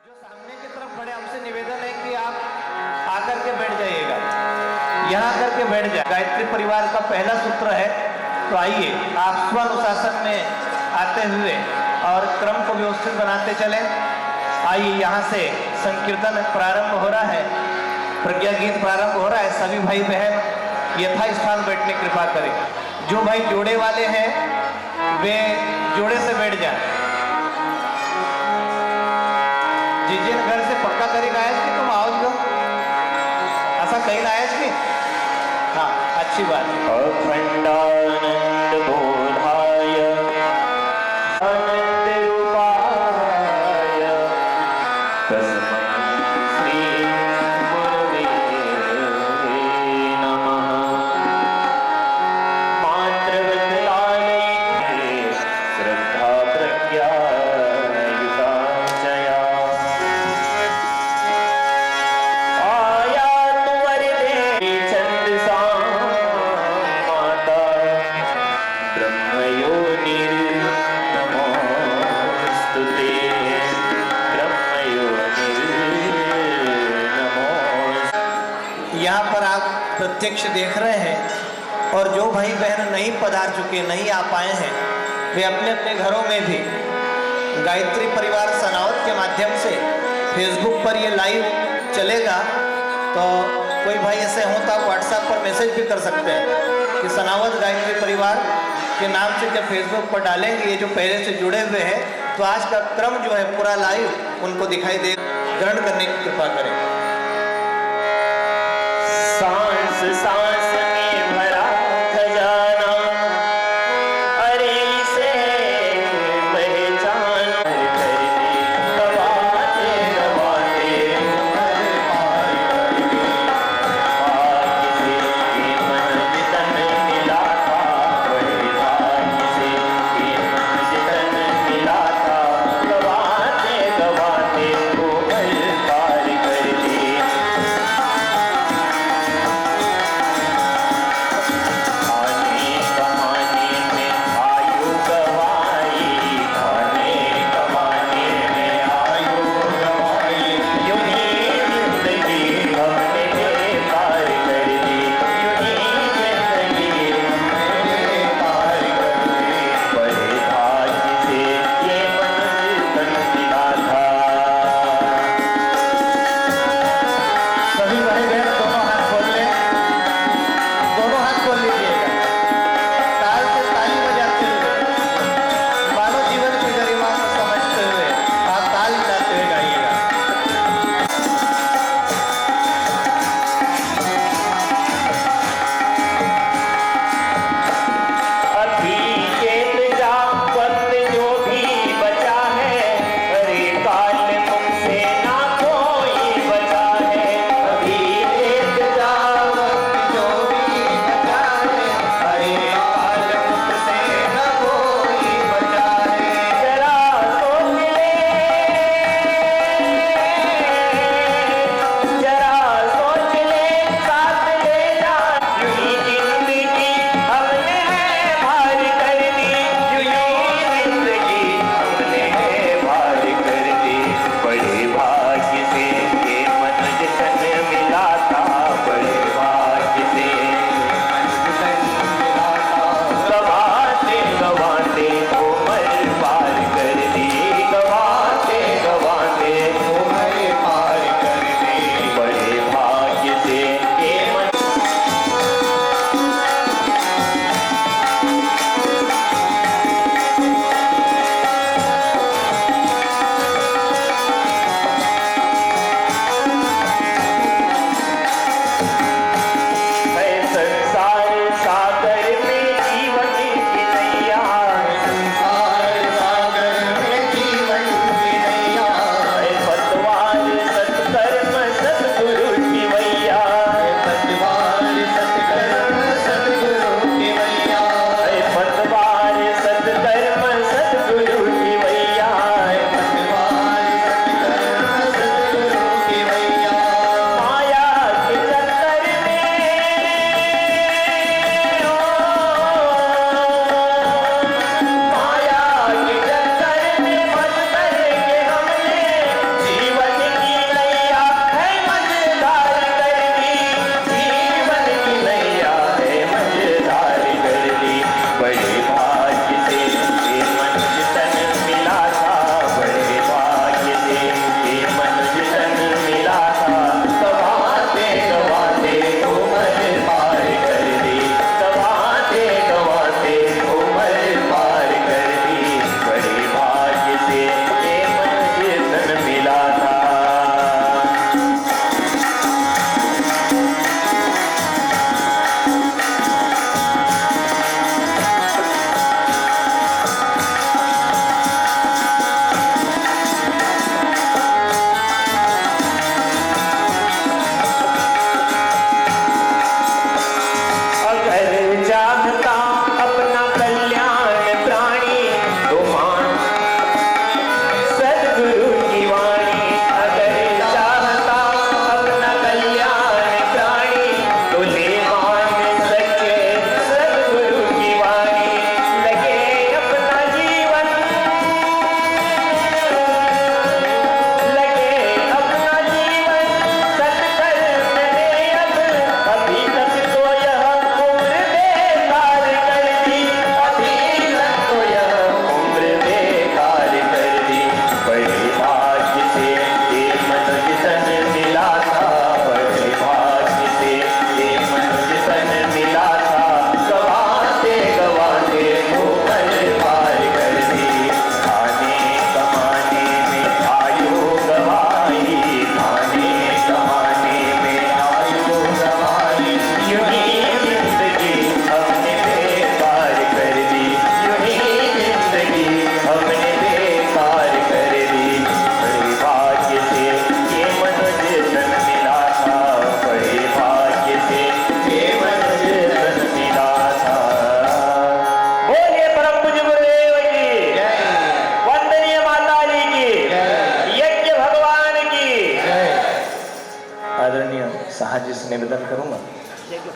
जो सामने की तरफ खड़े हमसे निवेदन है कि आप आकर के बैठ जाइएगा, यहाँ आकर के बैठ जाए। गायत्री परिवार का पहला सूत्र है, तो आइए आप स्व अनुशासन में आते हुए और क्रम को व्यवस्थित बनाते चले। आइए यहाँ से संकीर्तन प्रारंभ हो रहा है, प्रज्ञा गीत प्रारंभ हो रहा है। सभी भाई बहन यथास्थान बैठने की कृपा करें। जो भाई जोड़े वाले हैं वे जोड़े से बैठ जाए। जिन घर से पक्का करी गायज की तुम आओ जो ऐसा कहीं गायज की, हाँ अच्छी बात है। अखंडानंद बोधाय आनंद रूपाय तस्मै श्री गुरवे नमः। मातृवत्सलाय श्रद्धा प्रज्ञा यहाँ पर आप प्रत्यक्ष देख रहे हैं। और जो भाई बहन नहीं पधार चुके, नहीं आ पाए हैं, वे अपने अपने घरों में भी गायत्री परिवार सनावत के माध्यम से फेसबुक पर ये लाइव चलेगा। तो कोई भाई ऐसे हो तो आप व्हाट्सएप पर मैसेज भी कर सकते हैं कि सनावत गायत्री परिवार के नाम से जब फेसबुक पर डालेंगे ये जो पहले से जुड़े हुए हैं, तो आज का क्रम जो है पूरा लाइव उनको दिखाई दे, ग्रहण करने की कृपा करें। सांस सांस में भरा खजाना, अरे इसे पहचान गवाते गवाते भाग्य से मन तन मिला था, बड़े भाग्य से मन तन मिला था। गवाते गवाते वो पल पार कर दिए।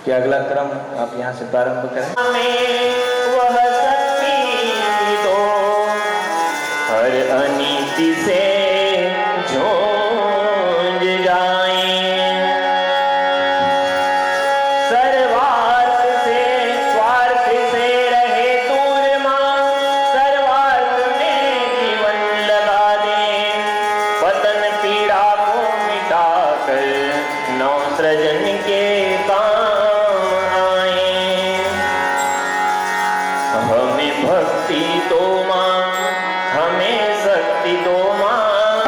कि अगला क्रम आप यहाँ से प्रारंभ करें। हमें वह शक्ति दो, हर अनीति से झूझ जाएं, सर्वार्थ से स्वार्थ से रहे दूर मां, सर्वार्थ में जीवन लगा दें, पतन पीड़ा को मिटाकर नव सृजन के काम आए। हमें भक्ति दो मां, हमें शक्ति दो मां,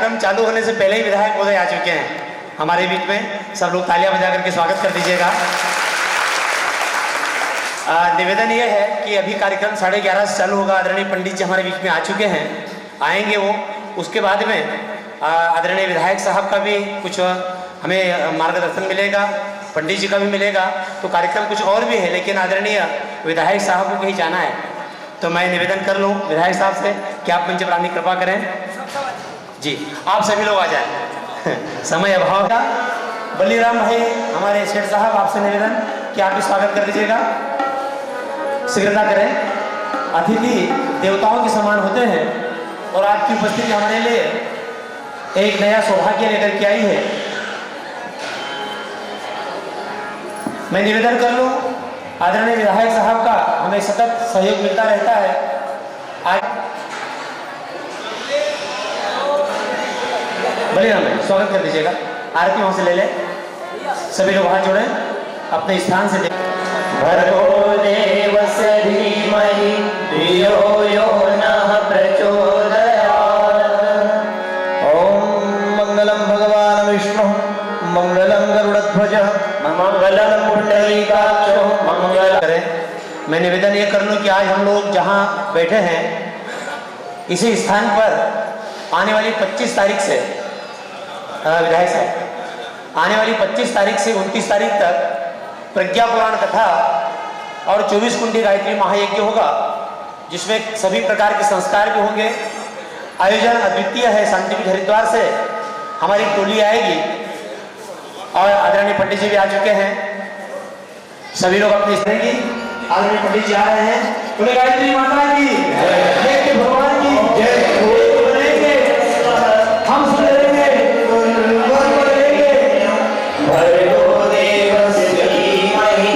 कार्यक्रम चालू होने से पहले ही विधायक महोदय आ चुके हैं हमारे बीच में। सब लोग तालियां बजा करके स्वागत कर दीजिएगा। निवेदन ये है कि अभी कार्यक्रम 11:30 से चालू होगा। आदरणीय पंडित जी हमारे बीच में आ चुके हैं, आएंगे वो। उसके बाद में आदरणीय विधायक साहब का भी कुछ हमें मार्गदर्शन मिलेगा, पंडित जी का भी मिलेगा। तो कार्यक्रम कुछ और भी है, लेकिन आदरणीय विधायक साहब को कहीं जाना है, तो मैं निवेदन कर लूँ विधायक साहब से कि आप मंच पर आने की कृपा करें। जी, आप सभी लोग आ जाएं, समय अभाव का। बलीराम भाई हमारे सेठ साहब, आपसे निवेदन कि आप भी स्वागत कर दीजिएगा, शीघ्रता करें। अतिथि देवताओं के समान होते हैं और आपकी उपस्थिति हमारे लिए एक नया सौभाग्य लेकर के आई है। मैं निवेदन कर लूं, आदरणीय विधायक साहब का हमें सतत सहयोग मिलता रहता है। आज बलिराम भाई स्वागत कर दीजिएगा। आरती वहां से ले ले, सभी लोग हाथ जोड़ें अपने स्थान से। भर्गो देवस्य धीमहि धियो यो नः प्रचोदयात्। ओम मंगलम भगवान विष्णु मंगलम गरुड़ध्वज मंगलम पुंडरीकाक्षो मंगलम। करें। मैं निवेदन ये कर लूं कि आज हम लोग जहां बैठे हैं इसी स्थान पर आने वाली 25 तारीख से विधायक साहब, आने वाली 25 तारीख से 29 तारीख तक प्रज्ञा पुराण कथा और 24 कुंडी गायत्री महायज्ञ होगा, जिसमें सभी प्रकार के संस्कार भी होंगे। आयोजन अद्वितीय है। शांतिपीठ हरिद्वार से हमारी टोली आएगी और आदरणीय पंडित जी भी आ चुके हैं। सभी लोग अपनी स्त्री की, आदरणीय पंडित जी आ रहे हैं। बोले गायत्री माता की जय, भगवान की जय। हम सुन लेंगे, भर्गो देवस्य धीमहि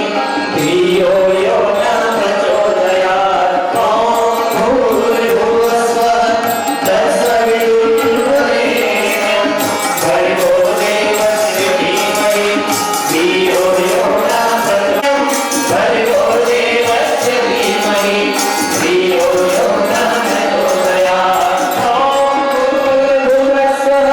धियो यो नः प्रचोदयात्। ॐ भूर्भुवस्सुवः तत्सवितुर्वरेण्यं भर्गो देवस्य धीमहि धियो यो नः प्रचोदयात्। भर्गो देवस्य धीमहि धियो यो नः प्रचोदयात्। ॐ भूर्भुवस्सुवः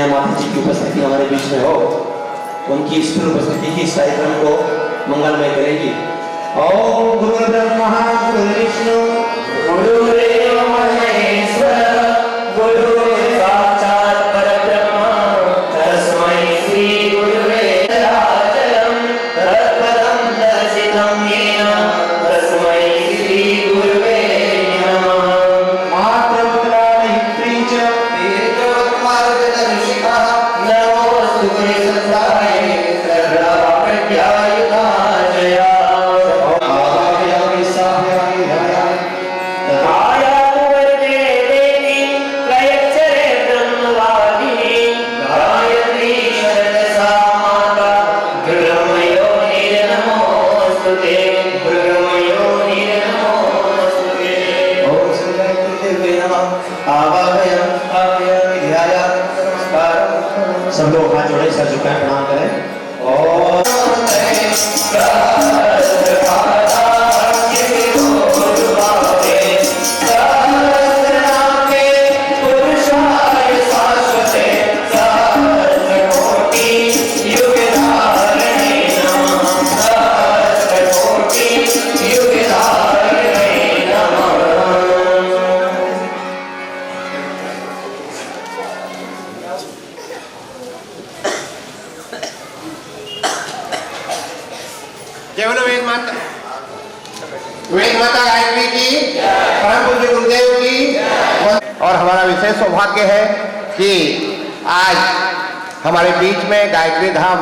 माता जी की उपस्थिति हमारे बीच में हो, उनकी स्थिर उपस्थिति ही इस कार्यक्रम को मंगलमय करेगी। ओम गुरु ब्रह्मा गुरु विष्णु गुरुरेव महेश्वर गुरु साक्षात् परब्रह्म तस्मै श्री गुरुवे नमः। तत्पदं दर्शितं येन तस्मै श्री गुरुवे नमः। मातृपुत्राणित्री च नमोऽस्तु ते सदाय सर्वदा प्रज्ञायुधाजया। कायानुवर्ते देवी त्रयक्षरे ब्रह्मवादिनी गायत्री शरदसा माता भृगमयो निर्नमोऽस्तु ते भृगमयो निर्नमोऽस्तु ते। ओम श्री गायत्री देवी नमः। आवाहयामि स्थापयामि ध्यायामि नमस्कारम्। सब लोग हाथ जोड़े, सर झुकाएं, प्रणाम करें। और केवल वेद माता गायत्री की, परम पूज्य गुरुदेव की। और हमारा विशेष सौभाग्य है कि आज हमारे बीच में गायत्री धाम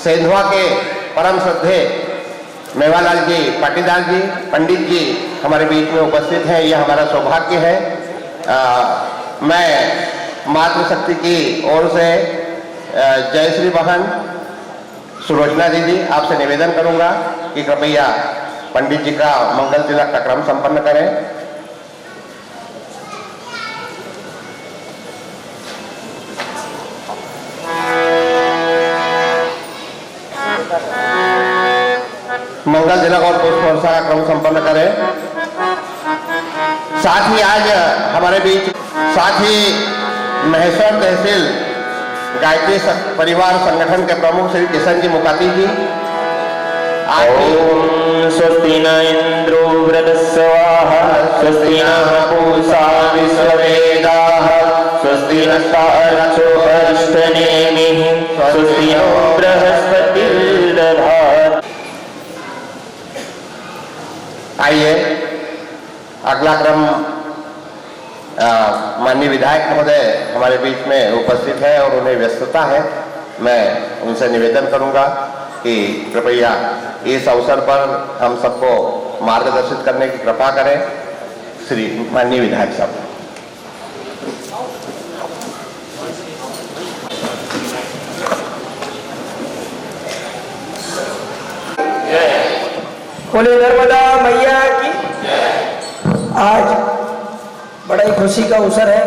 सेंधवा के परम श्रद्धे मेवालाल जी पाटीदार जी पंडित जी हमारे बीच में उपस्थित हैं। यह हमारा सौभाग्य है। मैं मातृशक्ति की ओर से जय श्री बहन सुलोचना दीदी आपसे निवेदन करूंगा कि कृपया पंडित जी का मंगल तिलक का क्रम संपन्न करें। मंगल तिलक और पुष्प वर्षा का क्रम संपन्न करें। साथ ही आज हमारे बीच साथ ही महेश्वर तहसील गायत्री परिवार संगठन के प्रमुख श्री किशन जी मुकाती जी ओम स्वस्ति न इंद्रो वृद्धस्वाहा स्वस्ति नः पूषा विश्ववेदाः स्वस्ति नस्तार्क्ष्यो अरिष्टनेमिः स्वस्ति नो बृहस्पतिर्दधातु। आइए अगला क्रम माननीय विधायक महोदय हमारे बीच में उपस्थित है और उन्हें व्यस्तता है। मैं उनसे निवेदन करूंगा कि कृपया इस अवसर पर हम सबको मार्गदर्शित करने की कृपा करें। श्री माननीय विधायक साहब। बोले नर्मदा मैया की। आज बड़ा ही खुशी का अवसर है।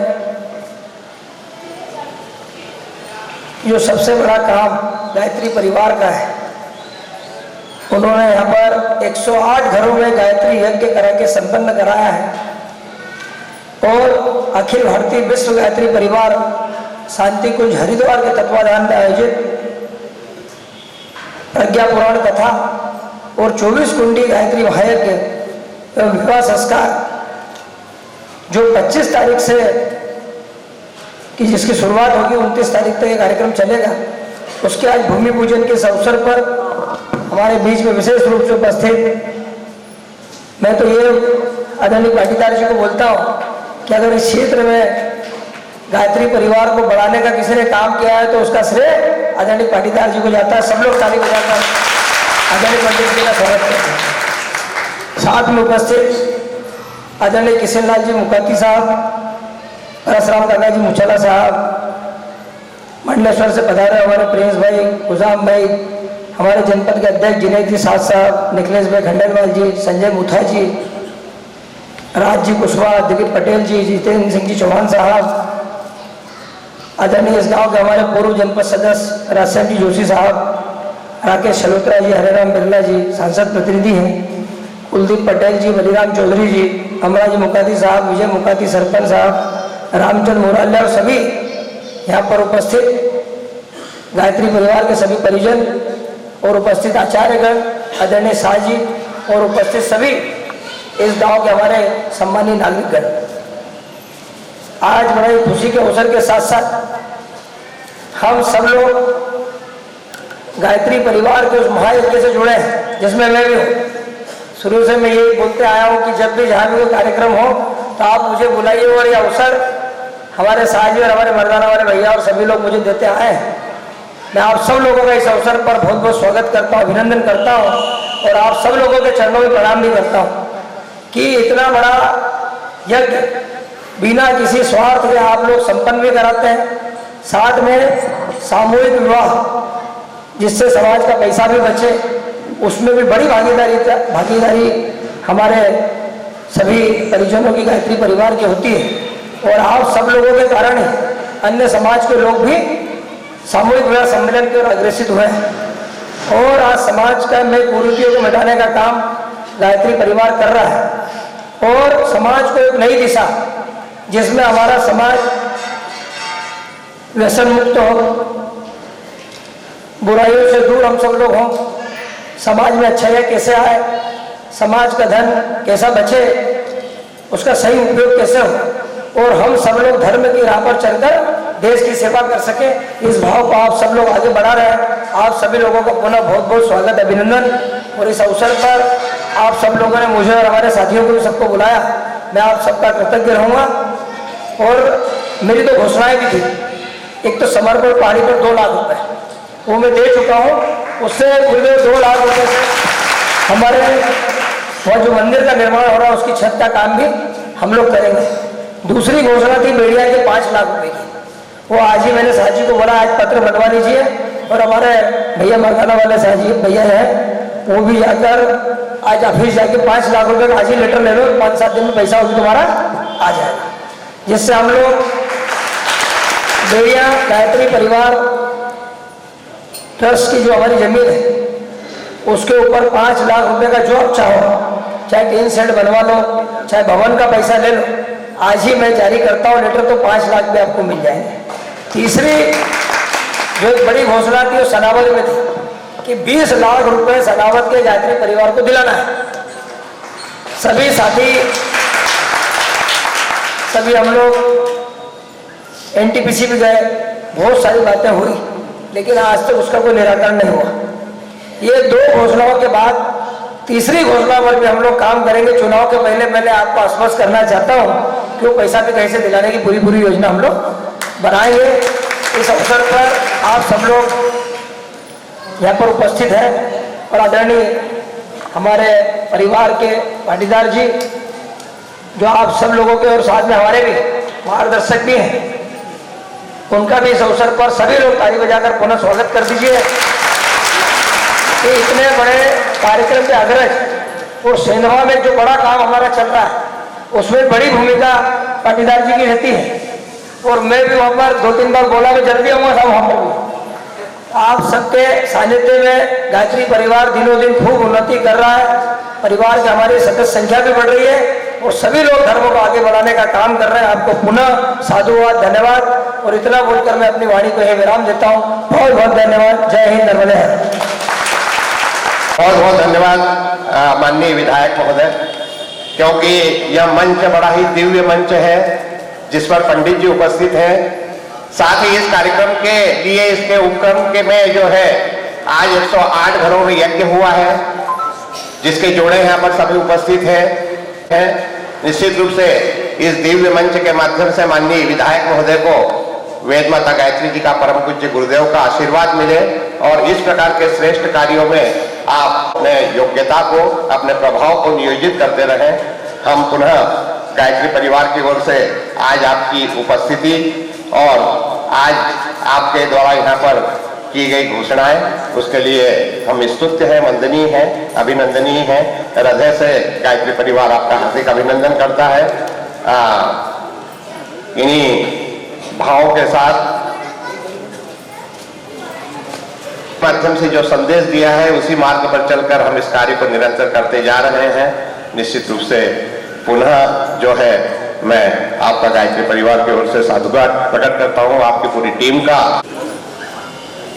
जो सबसे बड़ा काम गायत्री परिवार का है, उन्होंने यहाँ पर 108 घरों में गायत्री यज्ञ करा के संपन्न कराया है और अखिल भारतीय विश्व गायत्री परिवार शांति कुंज हरिद्वार के तत्वाधान में आयोजित प्रज्ञा पुराण कथा और 24 कुंडी गायत्री महायज्ञ एवं विवाह संस्कार जो 25 तारीख से कि जिसकी शुरुआत होगी 29 तारीख तक ये कार्यक्रम चलेगा, उसके आज भूमि पूजन के इस अवसर पर हमारे बीच में विशेष रूप से उपस्थित मैं तो ये आदरणीय पाटीदार जी को बोलता हूँ कि अगर इस क्षेत्र में गायत्री परिवार को बढ़ाने का किसी ने काम किया है तो उसका श्रेय आदरणीय पाटीदार जी को जाता है। सब लोग ताली बजाकर आदरणीय पंडित जी का स्वागत करते हैं। साथ में उपस्थित आदरणीय किशनलाल जी मुकाती साहब, परसराम काका जी मुछाला साहब, मंडलेश्वर से पधारे हमारे प्रिंस भाई, गुजाम भाई, हमारे जनपद के अध्यक्ष जिनेद जी साथ साहब, निखिलेश भाई खंडेलवाल जी, संजय मुथा जी, राज जी कुशवाहा, दिलीप पटेल जी, जितेंद्र सिंह जी चौहान साहब, आदरणीय इस गाँव के हमारे पूर्व जनपद सदस्य राजश्याम जी जोशी साहब, राकेश शलोत्रा जी, हरेराम बिरला जी सांसद प्रतिनिधि हैं, कुलदीप पटेल जी, बलिराम चौधरी जी, अमरा जी मुकाती साहब, विजय मुकाती सरपंच साहब, रामचंद्र मोराल्या और सभी यहाँ पर उपस्थित गायत्री परिवार के सभी परिजन और उपस्थित आचार्यगण, आदरणीय शाह जी और उपस्थित सभी इस गांव के हमारे सम्मानीय नागरिकगण, आज बड़ी खुशी के अवसर के साथ साथ हम सब लोग गायत्री परिवार के उस महायज्ञ से जुड़े हैं जिसमें मैं भी हूँ। शुरू से मैं यही बोलते आया हूँ कि जब भी जहाँ भी कोई कार्यक्रम हो तो आप मुझे बुलाइए और ये अवसर हमारे साजी और हमारे मर्दाना वाले भैया और सभी लोग मुझे देते आए हैं। मैं आप सब लोगों का इस अवसर पर बहुत बहुत स्वागत करता हूँ, अभिनंदन करता हूँ और आप सब लोगों के चरणों में प्रणाम भी करता हूँ कि इतना बड़ा यज्ञ बिना किसी स्वार्थ के आप लोग संपन्न भी कराते हैं। साथ में सामूहिक विवाह जिससे समाज का पैसा भी बचे, उसमें भी बड़ी भागीदारी हमारे सभी परिजनों की गायत्री परिवार की होती है और आप सब लोगों के कारण ही अन्य समाज के लोग भी सामूहिक विवाह सम्मेलन की ओर अग्रसित हुए हैं और आज समाज का में कुरीतियों को मिटाने का काम गायत्री परिवार कर रहा है और समाज को एक नई दिशा जिसमें हमारा समाज व्यसन मुक्त हो, बुराइयों से दूर हम सब लोग हों, समाज में अच्छाई कैसे आए, समाज का धन कैसा बचे, उसका सही उपयोग कैसे हो और हम सब लोग धर्म की राह पर चलकर देश की सेवा कर सके, इस भाव को आप सब लोग आगे बढ़ा रहे हैं। आप सभी लोगों का पुनः बहुत बहुत स्वागत, अभिनंदन। और इस अवसर पर आप सब लोगों ने मुझे और हमारे साथियों को भी सबको बुलाया, मैं आप सबका कृतज्ञ रहूँगा। और मेरी तो घोषणाएं भी थी, एक तो समर्पण पहाड़ी पर 2 लाख रुपए वो मैं दे चुका हूँ, उससे पूरे 2 लाख रुपए से हमारे वहाँ जो मंदिर का निर्माण हो रहा है उसकी छत का काम भी हम लोग करेंगे। दूसरी घोषणा थी बेड़िया के 5 लाख रुपए की, वो आज ही मैंने साहजी को बोला आज पत्र बनवा लीजिए और हमारे भैया मरदाना वाले साहजी भैया हैं वो भी जाकर आज ऑफिस जाके 5 लाख रुपए का आज ही लेटर ले लो, 5-7 दिन में पैसा होगी तुम्हारा आ जाएगा, जिससे हम लोग बेड़िया गायत्री परिवार ट्रस्ट की जो हमारी जमीन है उसके ऊपर 5 लाख रुपए का जो आप चाहो, चाहे टीन शेड बनवा लो, चाहे भवन का पैसा ले लो, आज ही मैं जारी करता हूँ लेटर, तो 5 लाख भी आपको मिल जाएंगे। तीसरी जो एक बड़ी घोषणा थी वो सनावत में थी कि 20 लाख रुपए सनावत के गायत्री परिवार को दिलाना है। सभी साथी, सभी हम लोग एनटीपीसी भी गए, बहुत सारी बातें हुई, लेकिन आज तक उसका कोई निराकरण नहीं हुआ। ये 2 घोषणाओं के बाद तीसरी घोषणा पर भी हम लोग काम करेंगे। चुनाव के पहले आपको आश्वस्त करना चाहता हूँ कि वो पैसा भी कैसे दिलाने की पूरी योजना हम लोग बनाएंगे। इस अवसर पर आप सब लोग यहाँ पर उपस्थित हैं और आदरणीय हमारे परिवार के पाटीदार जी, जो आप सब लोगों के और साथ में हमारे भी मार्गदर्शक भी हैं, उनका भी इस अवसर पर सभी लोग ताली बजाकर पुनः स्वागत कर दीजिए कि इतने बड़े कार्यक्रम के अग्रज और सेंधवा में जो बड़ा काम हमारा चल रहा है उसमें बड़ी भूमिका पाटीदार जी की रहती है। और मैं भी वहाँ पर 2-3 बार बोला, मैं जल्दी आऊँगा था वहाँ पर भी। आप सबके सानिध्य में गायत्री परिवार दिनों दिन खूब उन्नति कर रहा है। परिवार की हमारी सदस्य संख्या भी बढ़ रही है और सभी लोग धर्म को आगे बढ़ाने का काम कर रहे हैं। आपको पुनः साधुवाद, धन्यवाद। और इतना बोलकर मैं अपनी वाणी को यह विराम देता हूँ। बहुत बहुत धन्यवाद। जय हिंद, नर्मदे हर। बहुत बहुत धन्यवाद माननीय विधायक महोदय, क्योंकि यह मंच बड़ा ही दिव्य मंच है जिस पर पंडित जी उपस्थित हैं। साथ ही इस कार्यक्रम के लिए, इसके उपक्रम के में जो है आज 108 घरों में यज्ञ हुआ है, जिसके जोड़े यहाँ पर सभी उपस्थित हैं। निश्चित रूप से इस दिव्य मंच के माध्यम से माननीय विधायक महोदय को वेद माता गायत्री जी का परम पूज्य गुरुदेव का आशीर्वाद मिले और इस प्रकार के श्रेष्ठ कार्यों में आप अपने योग्यता को, अपने प्रभाव को नियोजित करते रहें। हम पुनः गायत्री परिवार की ओर से आज आपकी उपस्थिति और आज आपके द्वारा यहाँ पर की गई घोषणाएं, उसके लिए हम स्तुत्य हैं, वंदनीय हैं, अभिनंदनीय हैं। हृदय से गायत्री परिवार आपका हार्दिक अभिनंदन करता है। इन्हीं भावों के साथ माध्यम से जो संदेश दिया है उसी मार्ग पर चलकर हम इस कार्य को निरंतर करते जा रहे हैं। निश्चित रूप से पुनः जो है मैं आपका गायत्री परिवार की ओर से साधुवाद प्रकट करता हूं, आपकी पूरी टीम का।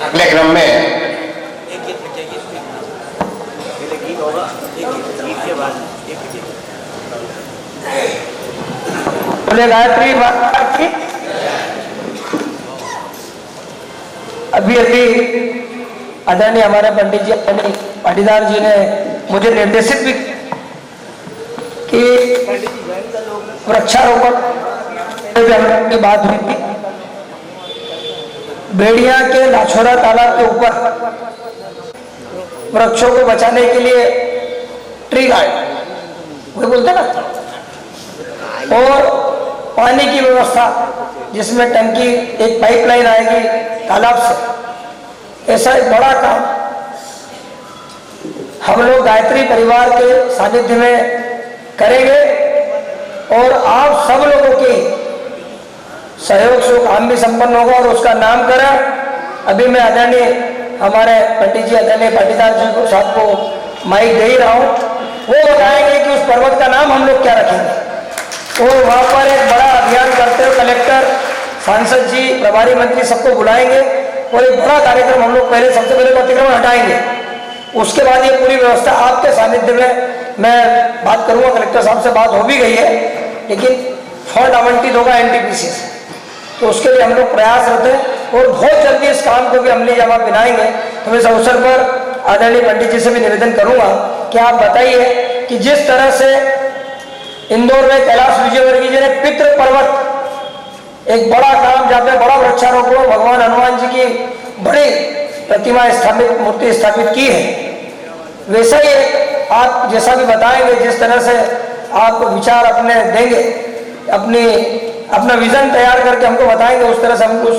अगले क्रम में गायत्री अभी आदरणीय हमारे पंडित जी पाटीदार जी ने मुझे निर्देशित भी कि वृक्षारोपण की बात हुई थी। बेड़िया के लाछोरा तालाब के ऊपर वृक्षों को बचाने के लिए ट्री गार्ड वो बोलते ना, और पानी की व्यवस्था जिसमें टंकी, एक पाइपलाइन आएगी तालाब से, ऐसा एक बड़ा काम हम लोग गायत्री परिवार के सानिध्य में करेंगे और आप सब लोगों के सहयोग से काम भी संपन्न होगा और उसका नामकरण अभी मैं आदरणीय हमारे पंडित जी, आदरणीय पाटीदार जी को साहब को माइक दे ही रहा हूँ। वो बताएंगे कि उस पर्वत का नाम हम लोग क्या रखेंगे और वहाँ पर एक बड़ा अभियान करते हुए कलेक्टर, सांसद जी, प्रभारी मंत्री सबको बुलाएंगे और एक बड़ा कार्यक्रम हम लोग पहले सबसे पहले अतिक्रमण हटाएंगे। उसके बाद ये पूरी व्यवस्था आपके सानिध्य में मैं बात करूंगा। कलेक्टर साहब से बात हो भी गई है, लेकिन फंड आवंटित होगा एनटीपीसी से, तो उसके लिए हम लोग प्रयासरत हैं और बहुत जल्दी इस काम को भी अमली जामा पहनाएंगे। तो मैं इस अवसर पर आदरणीय पंडित जी से भी निवेदन करूंगा कि आप बताइए कि जिस तरह से इंदौर में कैलाश विजयवर्गीय जी ने पितृ पर्वत एक बड़ा काम, जहाँ पे बड़ा वृक्षारोपण भगवान हनुमान जी की बड़ी प्रतिमा स्थापित, मूर्ति स्थापित की है, वैसा ही आप जैसा भी बताएंगे, जिस तरह से आप विचार अपने देंगे, अपना विजन तैयार करके हमको बताएंगे, उस तरह से हम उस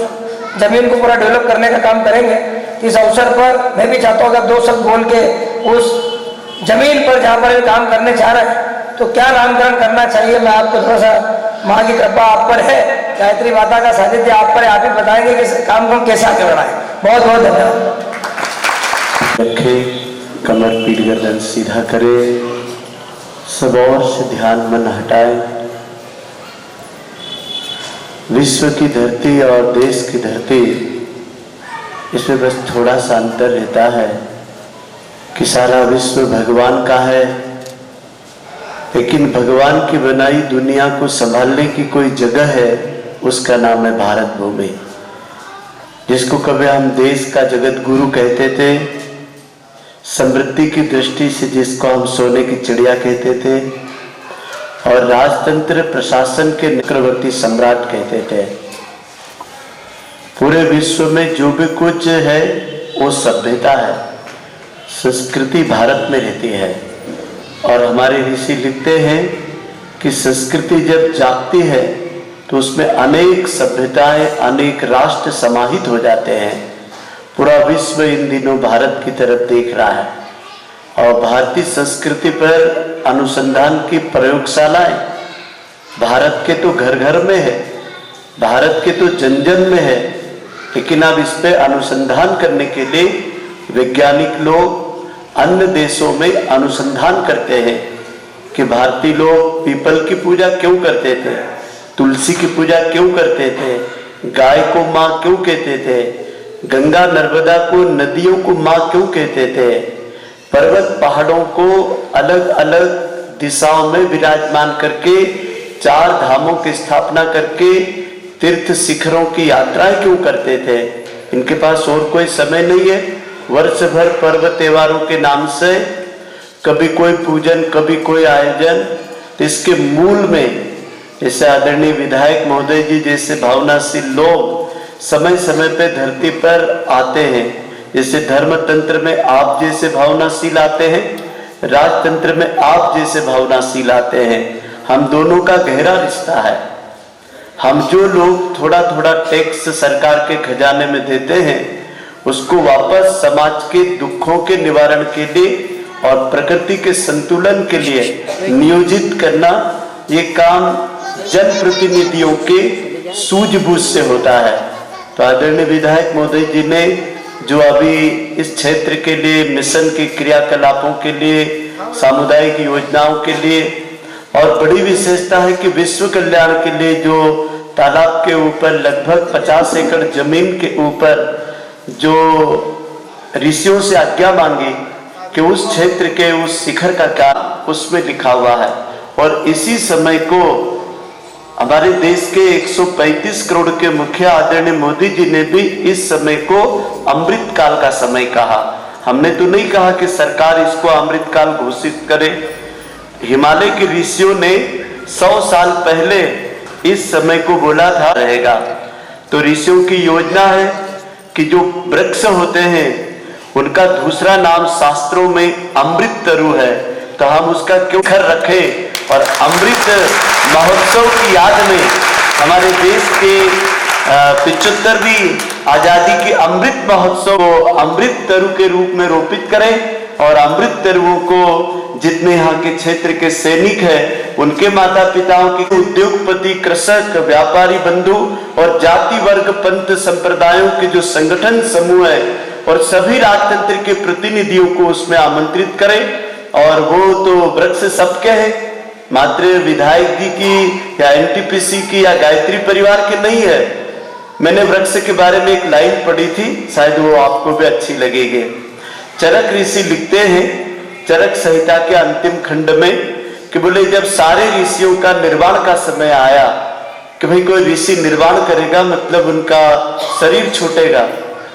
जमीन को पूरा डेवलप करने का काम करेंगे। इस अवसर पर मैं भी चाहता हूँ अगर 2 शब्द बोल के उस जमीन पर जहाँ पर काम करने चाह रहे हैं तो क्या नामकरण करना चाहिए, मैं आपको थोड़ा सा, माँ की कृपा आप पर है, गायत्री माता का सानिध्य आप पर है, आप ही बताएंगे कि इस काम को कैसे आगे बढ़ाएं। बहुत बहुत धन्यवाद। कमर पीठ गर्दन सीधा करें, सब और से ध्यान मन हटाए। विश्व की धरती और देश की धरती, इसमें बस थोड़ा सा अंतर रहता है कि सारा विश्व भगवान का है, लेकिन भगवान की बनाई दुनिया को संभालने की कोई जगह है, उसका नाम है भारत भूमि, जिसको कभी हम देश का जगत गुरु कहते थे, समृद्धि की दृष्टि से जिसको हम सोने की चिड़िया कहते थे, और राजतंत्र प्रशासन के चक्रवर्ती सम्राट कहते थे। पूरे विश्व में जो भी कुछ है वो सभ्यता है, संस्कृति भारत में रहती है। और हमारे ऋषि लिखते हैं कि संस्कृति जब जागती है तो उसमें अनेक सभ्यताएं, अनेक राष्ट्र समाहित हो जाते हैं। पूरा विश्व इन दिनों भारत की तरफ देख रहा है और भारतीय संस्कृति पर अनुसंधान की प्रयोगशालाएं भारत के तो घर घर में है, भारत के तो जन जन में है, लेकिन अब इस पे अनुसंधान करने के लिए वैज्ञानिक लोग अन्य देशों में अनुसंधान करते हैं कि भारतीय लोग पीपल की पूजा क्यों करते थे, तुलसी की पूजा क्यों करते थे, गाय को माँ क्यों कहते थे, गंगा नर्मदा को नदियों को माँ क्यों कहते थे, पर्वत पहाड़ों को अलग अलग दिशाओं में विराजमान करके 4 धामों की स्थापना करके तीर्थ शिखरों की यात्राएं क्यों करते थे। इनके पास और कोई समय नहीं है, वर्ष भर पर्व त्योहारों के नाम से कभी कोई पूजन, कभी कोई आयोजन। इसके मूल में जैसे आदरणीय विधायक महोदय जी जैसे भावनाशील लोग समय समय पे धरती पर आते हैं, जैसे धर्मतंत्र में आप जैसे भावनाशील आते हैं, राजतंत्र में आप जैसे भावनाशील आते हैं। हम दोनों का गहरा रिश्ता है। हम जो लोग थोड़ा थोड़ा टैक्स सरकार के खजाने में देते हैं, उसको वापस समाज के दुखों के निवारण के लिए और प्रकृति के संतुलन के लिए नियोजित करना, ये काम जनप्रतिनिधियों के सूझबूझ से होता है। तो आदरणीय विधायक महोदय जी ने जो अभी इस क्षेत्र के लिए मिशन के क्रियाकलापों के लिए, सामुदायिक योजनाओं के लिए, और बड़ी विशेषता है कि विश्व कल्याण के लिए जो तालाब के ऊपर लगभग 50 एकड़ जमीन के ऊपर जो ऋषियों से आज्ञा मांगी कि उस क्षेत्र के उस शिखर का काम उसमें लिखा हुआ है। और इसी समय को हमारे देश के 135 करोड़ के मुखिया आदरणीय मोदी जी ने भी इस समय को अमृत काल का समय कहा। हमने तो नहीं कहा कि सरकार इसको अमृत काल घोषित करे। हिमालय के ऋषियों ने 100 साल पहले इस समय को बोला था रहेगा। तो ऋषियों की योजना है कि जो वृक्ष होते हैं उनका दूसरा नाम शास्त्रों में अमृत तरु है, तो हम उसका क्यों खर रखें। और अमृत महोत्सव की याद में हमारे देश के 75वीं आजादी के अमृत महोत्सव को अमृत तरु के रूप में रोपित करें और अमृत तरुओं को जितने यहाँ के क्षेत्र के सैनिक हैं, उनके माता पिताओं के उद्योगपति, कृषक, व्यापारी बंधु और जाति वर्ग पंथ संप्रदायों के जो संगठन समूह है और सभी राजतंत्र के प्रतिनिधियों को उसमें आमंत्रित करें। और वो तो वृक्ष सबके हैं, मात्र विधायक जी की या एनटीपीसी की या गायत्री परिवार के नहीं है। मैंने वृक्ष के बारे में एक लाइन पढ़ी थी, शायद वो आपको भी अच्छी लगेगी। चरक ऋषि लिखते हैं चरक संहिता के अंतिम खंड में कि बोले जब सारे ऋषियों का निर्वाण का समय आया कि भाई कोई ऋषि निर्वाण करेगा मतलब उनका शरीर छूटेगा,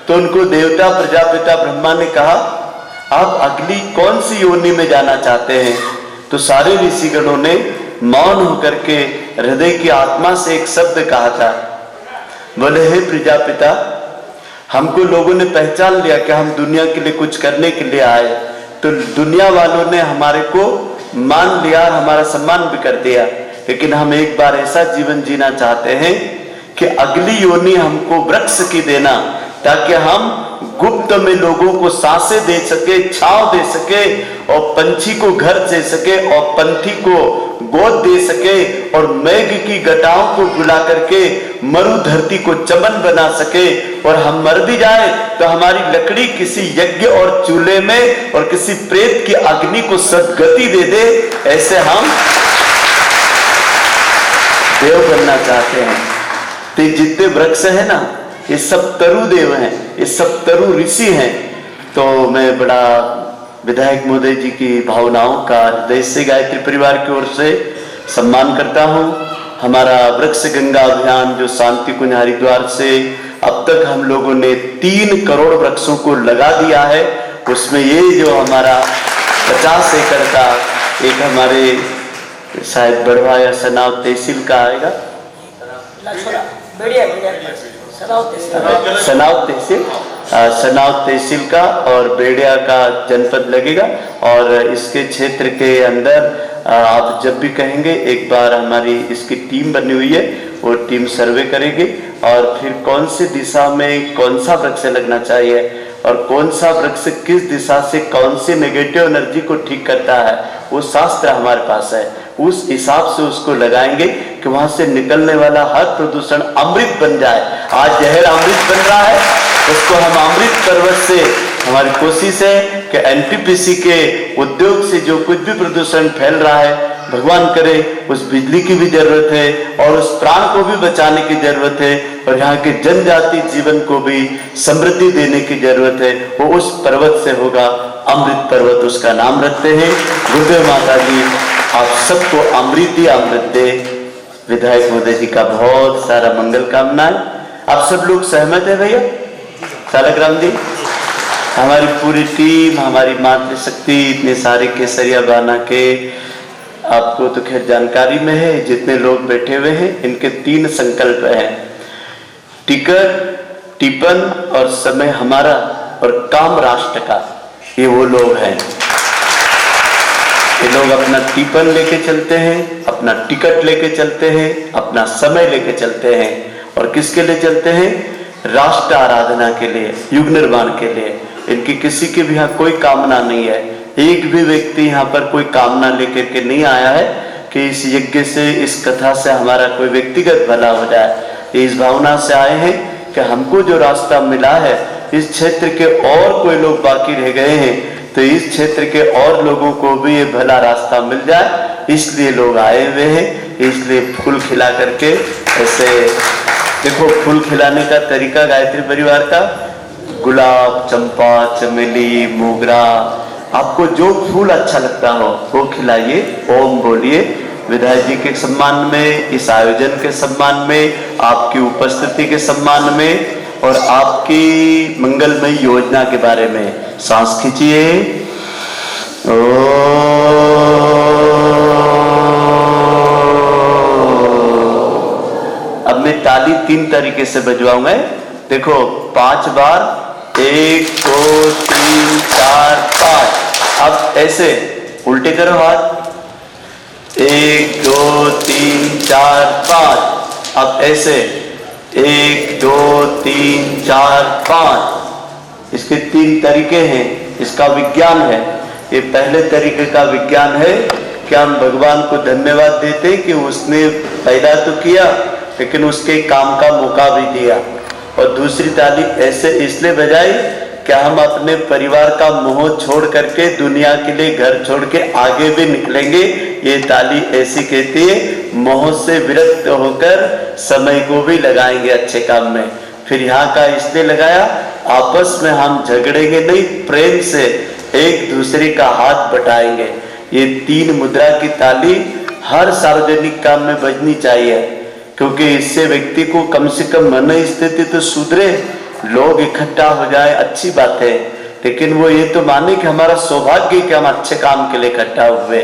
तो उनको देवता प्रजापिता ब्रह्मा ने कहा आप अगली कौन सी योनि में जाना चाहते हैं। तो सारे ऋषिगणों ने मौन होकर के हृदय की आत्मा से एक शब्द कहा था, बोले हे प्रजापिता, हमको लोगों ने पहचान लिया कि हम दुनिया के लिए कुछ करने के लिए आए, तो दुनिया वालों ने हमारे को मान लिया, हमारा सम्मान भी कर दिया, लेकिन हम एक बार ऐसा जीवन जीना चाहते हैं कि अगली योनि हमको वृक्ष की देना, ताकि हम गुप्त में लोगों को सांसें दे सके, छांव दे सके, और पंछी को घर दे सके, और पंथी को गोद दे सके, और मेघ की घटाओं को बुला करके मरु धरती को चमन बना सके, और हम मर भी जाए तो हमारी लकड़ी किसी यज्ञ और चूल्हे में और किसी प्रेत की अग्नि को सद्गति दे दे, ऐसे हम देव बनना चाहते हैं। तो जितने वृक्ष है ना, ये सब तरु देव हैं, ये सब तरु ऋषि हैं। तो मैं बड़ा विधायक महोदय जी की भावनाओं का हृदय से गायत्री परिवार की ओर से सम्मान करता हूँ। हमारा वृक्ष गंगा अभियान जो शांति कुंज हरिद्वार से अब तक हम लोगों ने 3 करोड़ वृक्षों को लगा दिया है, उसमें ये जो हमारा 50 एकड़ का एक हमारे शायद बड़वा या सनाव तहसील का आएगा, सनाव तहसील का और बेड़िया का जनपद लगेगा। और इसके क्षेत्र के अंदर आप जब भी कहेंगे, एक बार हमारी इसकी टीम बनी हुई है, वो टीम सर्वे करेगी और फिर कौन सी दिशा में कौन सा वृक्ष लगना चाहिए और कौन सा वृक्ष किस दिशा से कौन सी नेगेटिव एनर्जी को ठीक करता है, वो शास्त्र हमारे पास है। उस हिसाब से उसको लगाएंगे कि वहां से निकलने वाला हर प्रदूषण अमृत बन जाए। आज जहर अमृत बन रहा है, उसको हम अमृत पर्वत से, हमारी कोशिश है कि एनटीपीसी के उद्योग से जो कुछ भी प्रदूषण फैल रहा है, भगवान करे उस बिजली की भी जरूरत है और उस प्राण को भी बचाने की जरूरत है और यहाँ के जनजाति जीवन को भी समृद्धि देने की जरूरत है। वो उस पर्वत से होगा, अमृत पर्वत उसका नाम रखते हैं। गुरुदेव माता जी आप सबको अमृत ही अमृत दे। विधायक महोदय जी का बहुत सारा मंगल कामनाएं। आप सब लोग सहमत है भैया? सालग्राम जी, हमारी पूरी टीम, हमारी मातृशक्ति, इतने सारे केसरिया बाना के, आपको तो खैर जानकारी में है, जितने लोग बैठे हुए हैं इनके 3 संकल्प हैं, टिकट, टिपन और समय हमारा और काम राष्ट्र का। ये वो लोग हैं, ये लोग अपना टिपन लेके चलते हैं, अपना टिकट लेके चलते हैं, अपना समय लेके चलते हैं और किसके लिए चलते हैं? राष्ट्र आराधना के लिए, युग निर्माण के लिए। इनकी किसी के भी यहाँ कोई कामना नहीं है, एक भी व्यक्ति यहाँ पर कोई कामना लेकर के नहीं आया है कि इस यज्ञ से, इस कथा से हमारा कोई व्यक्तिगत भला हो जाए। ये इस भावना से आए हैं कि हमको जो रास्ता मिला है, इस क्षेत्र के और कोई लोग बाकी रह गए हैं तो इस क्षेत्र के और लोगों को भी ये भला रास्ता मिल जाए, इसलिए लोग आए हुए हैं। इसलिए फूल खिला करके, ऐसे देखो फूल खिलाने का तरीका गायत्री परिवार का, गुलाब, चंपा, चमेली, मोगरा, आपको जो फूल अच्छा लगता हो वो खिलाइए, ओम बोलिए। विधायक जी के सम्मान में, इस आयोजन के सम्मान में, आपकी उपस्थिति के सम्मान में और आपकी मंगलमय योजना के बारे में सांस खींचिए। अब मैं ताली 3 तरीके से बजवाऊंगा। देखो 5 बार, 1 2 3 4 5। अब ऐसे उल्टे करो हाथ, 1 2 3 4 5। अब ऐसे 1 2 3 4 5। इसके 3 तरीके हैं, इसका विज्ञान है। ये पहले तरीके का विज्ञान है कि हम भगवान को धन्यवाद देते कि उसने पैदा तो किया लेकिन उसके काम का मौका भी दिया। और दूसरी ताली ऐसे इसलिए बजाई कि हम अपने परिवार का मोह छोड़ करके दुनिया के लिए घर छोड़ के आगे भी निकलेंगे। ये ताली ऐसी कहती है, मोह से विरक्त होकर समय को भी लगाएंगे अच्छे काम में। फिर यहाँ का इसलिए लगाया, आपस में हम झगड़ेंगे नहीं, प्रेम से एक दूसरे का हाथ बटाएंगे। ये 3 मुद्रा की ताली हर सार्वजनिक काम में बजनी चाहिए, क्योंकि इससे व्यक्ति को कम से कम मन स्थिति तो सुधरे, लोग इकट्ठा हो जाए, अच्छी बात है। लेकिन वो ये तो माने कि हमारा सौभाग्य कि हम अच्छे काम के लिए इकट्ठा हुए।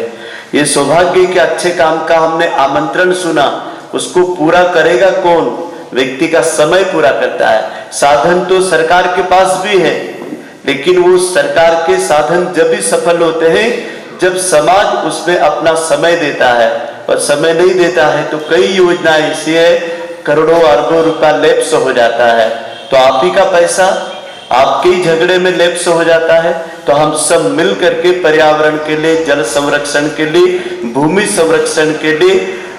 ये सौभाग्य के अच्छे काम का हमने आमंत्रण सुना, उसको पूरा करेगा कौन? व्यक्ति का समय पूरा करता है। साधन तो सरकार के पास भी है, लेकिन वो सरकार के साधन जब भी सफल होते हैं जब समाज उसमें अपना समय देता है। और समय नहीं देता है तो कई योजनाएं ऐसी है, करोड़ों अरबों रुपया लैप्स हो जाता है। तो आप ही का पैसा, आपके ही झगड़े में लेप्स हो जाता है। तो हम सब मिल करके पर्यावरण के लिए, जल संरक्षण के लिए, भूमि संरक्षण के लिए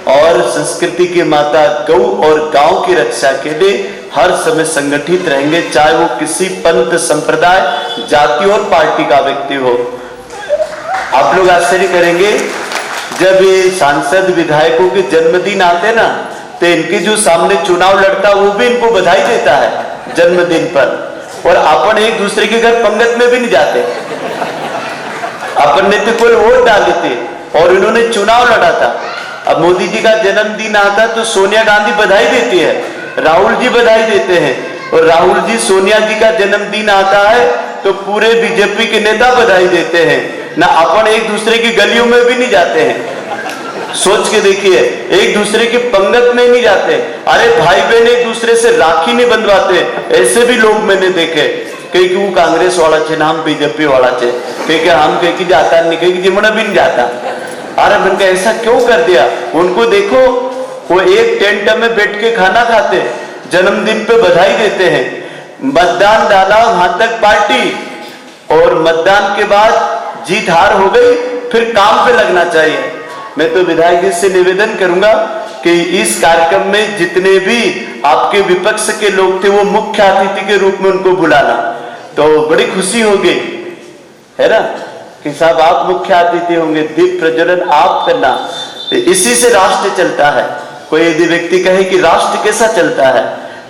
और संस्कृति की माता गौ और गांव की रक्षा के लिए हर समय संगठित रहेंगे, चाहे वो किसी पंथ, संप्रदाय, जाति और पार्टी का व्यक्ति हो। आप लोग आश्चर्य करेंगे, जब ये सांसद विधायकों के जन्मदिन आते ना, तो इनके जो सामने चुनाव लड़ता वो भी इनको बधाई देता है जन्मदिन पर। और अपन एक दूसरे के घर पंगत में भी नहीं जाते, अपन ने तो कोई वोट डाले थे और इन्होंने चुनाव लड़ा था। अब मोदी जी का जन्मदिन आता तो सोनिया गांधी बधाई देती है, राहुल जी बधाई देते हैं, और राहुल जी सोनिया जी का जन्मदिन आता है तो पूरे बीजेपी के नेता बधाई देते हैं ना। अपन एक दूसरे की गलियों में भी नहीं जाते हैं, सोच के देखिए, एक दूसरे की पंगत में नहीं जाते। अरे भाई बहन एक दूसरे से राखी नहीं बंधवाते, ऐसे भी लोग मैंने देखे। कहीं वो कांग्रेस वाला छे ना, हम बीजेपी वाला छे, कहीं हम कहीं जाता नहीं, कहीं जिमना भी नहीं जाता। अरे मैंने ऐसा क्यों कर दिया? उनको देखो, वो एक टेंट में बैठ के खाना खाते, जन्मदिन पे बधाई देते हैं। मतदान डाला वहां तक पार्टी, और मतदान के बाद जीत हार हो गई, फिर काम पे लगना चाहिए। मैं तो विधायक जी से निवेदन करूंगा कि इस कार्यक्रम में जितने भी आपके विपक्ष के लोग थे वो मुख्य अतिथि के रूप में उनको बुलाना, तो बड़ी खुशी होगी, है ना, कि साहब आप मुख्य अतिथि होंगे, दीप प्रज्वलन आप करना। इसी से राष्ट्र चलता है। कोई यदि व्यक्ति कहे कि राष्ट्र कैसा चलता है,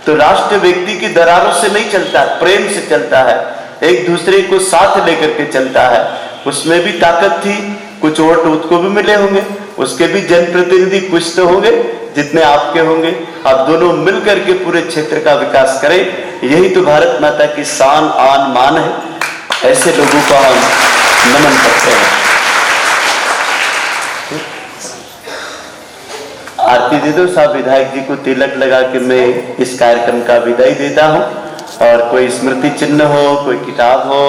तो राष्ट्र व्यक्ति की दरारों से नहीं चलता, प्रेम से चलता है, एक दूसरे को साथ लेकर के चलता है। उसमें भी ताकत थी, कुछ वोट उसको भी मिले होंगे, उसके भी जनप्रतिनिधि कुछ तो होंगे जितने आपके होंगे। आप दोनों मिलकर के पूरे क्षेत्र का विकास करें, यही तो भारत माता की शान, आन, मान है। ऐसे लोगों को हम नमन करते हैं। आरती दे दो साहब, विधायक जी को तिलक लगा के मैं इस कार्यक्रम का विदाई देता हूं। और कोई स्मृति चिन्ह हो, कोई किताब हो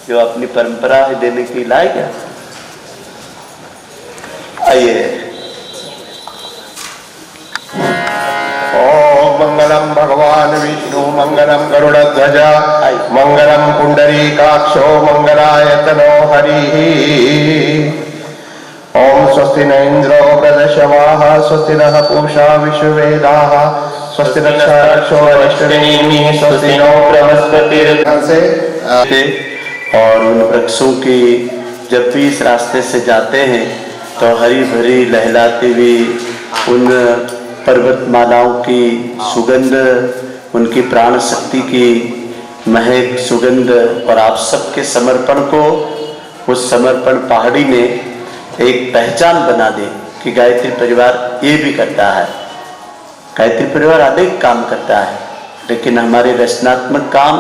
जो अपनी परंपरा है देने की लायक है, आइए। ओम मंगलम भगवान विष्णु, मंगलम गरुड़ध्वज, मंगलम पुंडरीकाक्षो, मंगलायतनो हरि। ओम स्वस्ति न इंद्रो वृद्धश्रवाः, स्वस्ति नः पूषा विश्ववेदाः, स्वस्ति नक्षत्रो अरिष्टनेमिः, स्वस्ति नो बृहस्पतिर्दसे। और उन वृक्षों की जब भी इस रास्ते से जाते हैं तो हरी भरी लहलाती हुई उन पर्वतमालाओं की सुगंध, उनकी प्राण शक्ति की महक, सुगंध और आप सबके समर्पण को, उस समर्पण पहाड़ी ने एक पहचान बना दे कि गायत्री परिवार ये भी करता है। गायत्री परिवार अनेक काम करता है, लेकिन हमारे रचनात्मक काम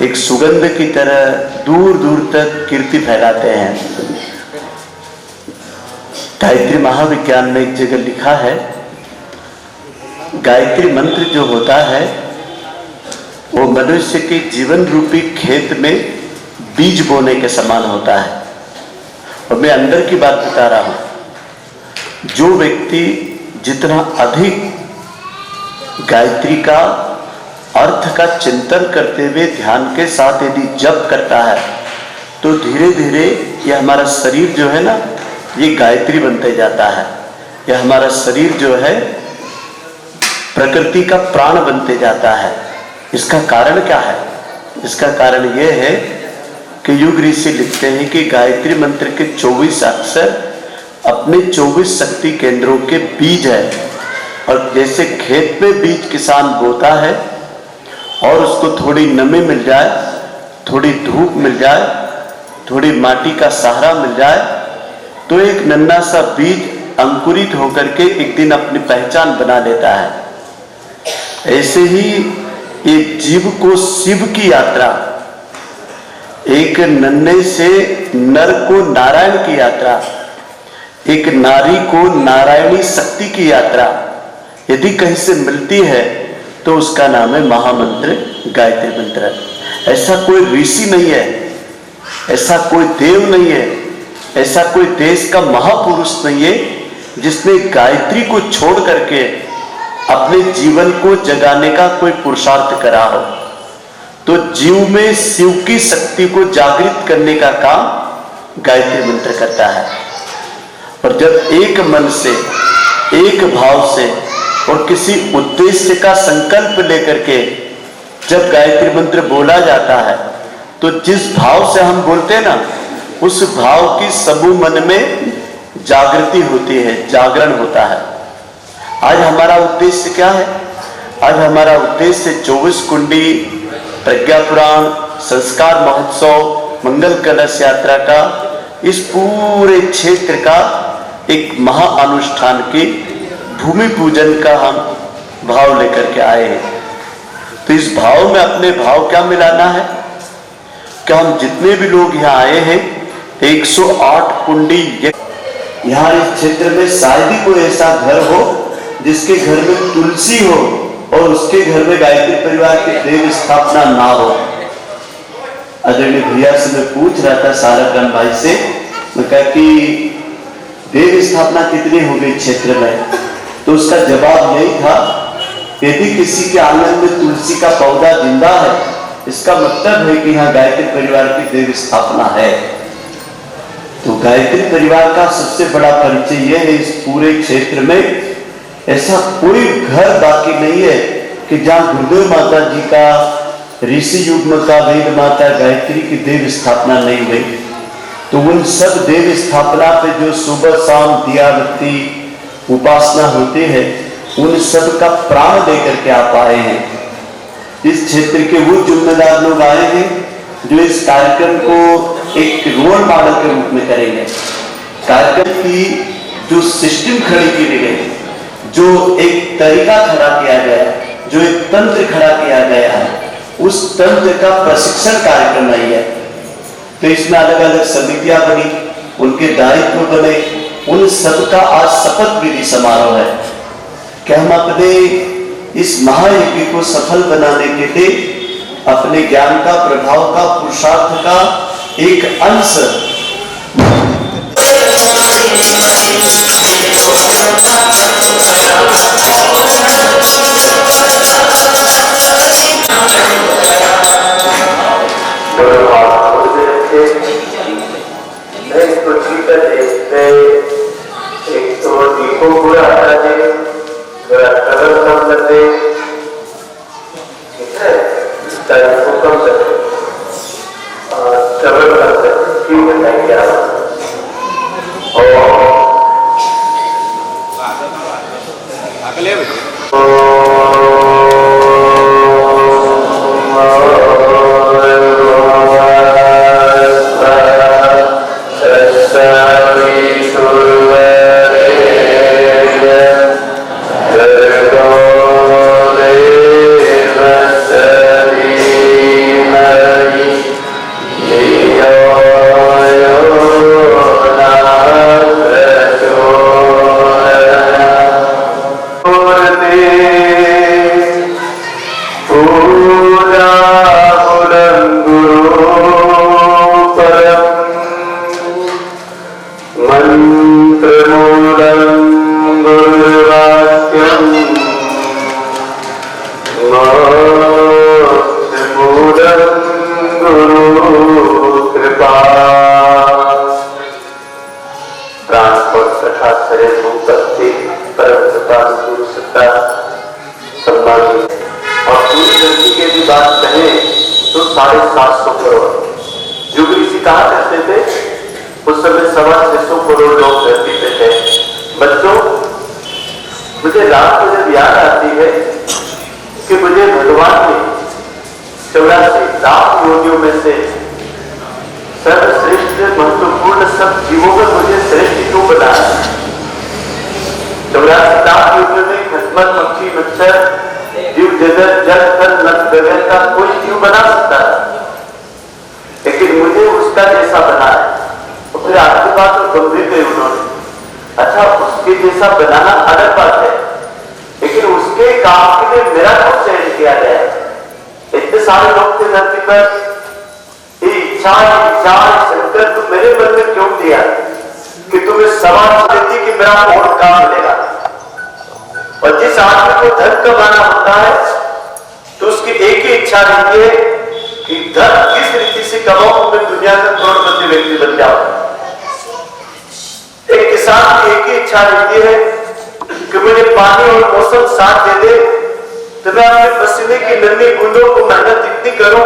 एक सुगंध की तरह दूर दूर तक कीर्ति फैलाते हैं। गायत्री महाविज्ञान में एक जगह लिखा है, गायत्री मंत्र जो होता है वो मनुष्य के जीवन रूपी खेत में बीज बोने के समान होता है। और मैं अंदर की बात बता रहा हूं, जो व्यक्ति जितना अधिक गायत्री का अर्थ का चिंतन करते हुए ध्यान के साथ यदि जप करता है, तो धीरे धीरे ये हमारा शरीर जो है ना, ये गायत्री बनते जाता है। यह हमारा शरीर जो है प्रकृति का प्राण बनते जाता है। इसका कारण क्या है? इसका कारण यह है कि युग ऋषि लिखते हैं कि गायत्री मंत्र के 24 अक्षर अपने 24 शक्ति केंद्रों के बीज है। और जैसे खेत में बीज किसान बोता है और उसको थोड़ी नमी मिल जाए, थोड़ी धूप मिल जाए, थोड़ी माटी का सहारा मिल जाए, तो एक नन्हा सा बीज अंकुरित होकर के एक दिन अपनी पहचान बना लेता है। ऐसे ही एक जीव को शिव की यात्रा, एक नन्हे से नर को नारायण की यात्रा, एक नारी को नारायणी शक्ति की यात्रा यदि कहीं से मिलती है तो उसका नाम है महामंत्र गायत्री मंत्र। ऐसा कोई ऋषि नहीं है, ऐसा कोई देव नहीं है, ऐसा कोई देश का महापुरुष नहीं है जिसने गायत्री को छोड़ करके अपने जीवन को जगाने का कोई पुरुषार्थ करा हो। तो जीव में शिव की शक्ति को जागृत करने का काम गायत्री मंत्र करता है। और जब एक मन से, एक भाव से और किसी उद्देश्य का संकल्प लेकर के जब गायत्री मंत्र बोला जाता है, तो जिस भाव से हम बोलते हैं ना, उस भाव की समूह मन में जागृति होती है, जागरण होता है। आज हमारा उद्देश्य क्या है? आज हमारा उद्देश्य 24 कुंडी, प्रज्ञा पुराण, संस्कार महोत्सव, मंगल कलश यात्रा का, इस पूरे क्षेत्र का एक महाअनुष्ठान की भूमि पूजन का हम भाव लेकर के आए हैं। तो इस भाव में अपने भाव क्या मिलाना है? क्या हम जितने भी लोग यहाँ आए हैं, 108 कुंडी, यहाँ इस क्षेत्र में शायद ही कोई ऐसा घर हो जिसके घर में तुलसी हो और उसके घर में गायत्री परिवार की देव स्थापना ना हो। आदरणीय भैया से मैं पूछ रहा था, साराकान भाई से, मैं कहा कि देव स्थापना कितनी हो गई क्षेत्र में, तो उसका जवाब यही था, यदि किसी के आंगन में तुलसी का पौधा जिंदा है, इसका मतलब है कि यहाँ गायत्री परिवार की देव स्थापना है। तो गायत्री परिवार का सबसे बड़ा परिचय यह है, इस पूरे क्षेत्र में ऐसा कोई घर बाकी नहीं है कि जहाँ गुरुदेव माता जी का, ऋषि युग्म का, वेद माता गायत्री की देव स्थापना नहीं हुई। तो उन सब देव स्थापना पे जो सुबह शाम दिया बत्ती उपासना होती है, उन सब का प्राण देकर के आप आए हैं। इस क्षेत्र के वो जिम्मेदार लोग आए हैं जो इस कार्यक्रम को एक रोल मॉडल के रूप में करेंगे। कार्यक्रम की जो सिस्टम खड़ी की गई, जो एक तरीका खड़ा किया गया, जो एक तंत्र खड़ा किया गया है, उस तंत्र का प्रशिक्षण कार्यक्रम नहीं है। तो इसमें अलग अलग समितियां बनी, उनके दायित्व बने, उन सबका आज शपथ विधि समारोह है कि हम अपने इस महायज्ञ को सफल बनाने के लिए अपने ज्ञान का, प्रभाव का, पुरुषार्थ का एक अंश कि धन किस रीति से कमाऊं मैं दुनिया का करोड़पति व्यक्ति बन जाऊं। एक किसान की एक ही इच्छा रहती है कि मुझे पानी और मौसम साथ दे दे तो मैं अपने पसीने की नन्ही बूंदों को मेहनत इतनी करूं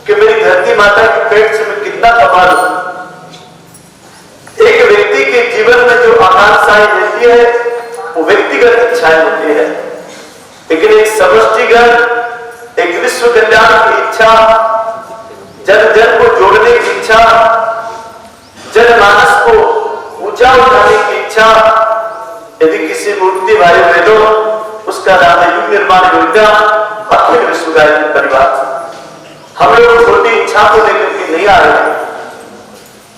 कि मेरी धरती माता के पेट से मैं कितना कमा लूं। एक व्यक्ति के जीवन में जो आकांक्षाएं रहती है वो व्यक्तिगत इच्छाएं होती है, लेकिन एक समष्टिगत, एक विश्व कल्याण की इच्छा, जन जन को जोड़ने की इच्छा, जनमानस को ऊंचा उठाने की इच्छा, यदि किसी मूर्ति भाई बहनों, उसका नाम है युग निर्माण योजना अखिल विश्व गायत्री परिवार। हम लोग छोटी इच्छा को लेकर के नहीं आ रहे,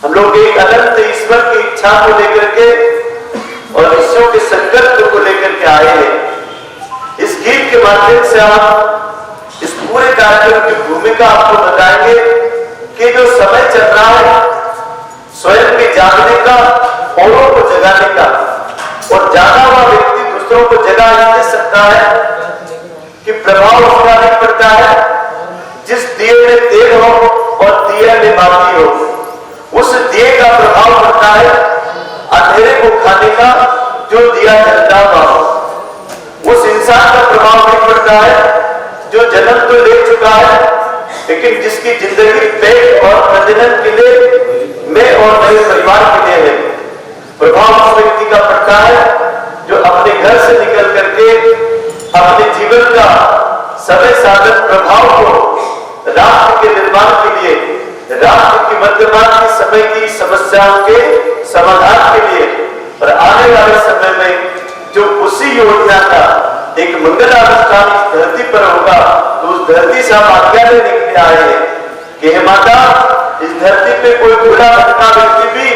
हम लोग एक अनंत ईश्वर की इच्छा को लेकर के और ईश्वर के संकल्प को लेकर के आए हैं। इस गीत के माध्यम से आप इस पूरे कार्यक्रम की भूमिका आपको बताएंगे कि जो समय चल रहा है स्वयं के जागने का, औरों को जगाने का, और जागा हुआ व्यक्ति दूसरों को जगा दे सकता है कि प्रभाव उसका नहीं पड़ता है। जिस दिए में तेल हो और दिए में बाती हो, उस दिए का प्रभाव पड़ता है अंधेरे को खाने का जो दिया जलता हुआ हो। उस इंसान का प्रभाव नहीं पड़ता है जो जन्म तो ले चुका है, लेकिन जिसकी जिंदगी पेट और प्रजनन के लिए, मैं और मेरे परिवार के लिए है। प्रभाव उस व्यक्ति का पड़ता है जो अपने घर से निकल करके अपने जीवन का समय साधन प्रभाव को राष्ट्र के निर्माण के लिए, राष्ट्र की वर्तमान के समय की समस्याओं के समाधान के लिए और आने वाले समय में जो उसी योजना का एक मंगलानुष्ठान इस धरती पर होगा, तो उस धरती से हम आज्ञा लेने के लिए आए हैं कि हे माता, इस धरती पे कोई बूढ़ा भटका व्यक्ति भी,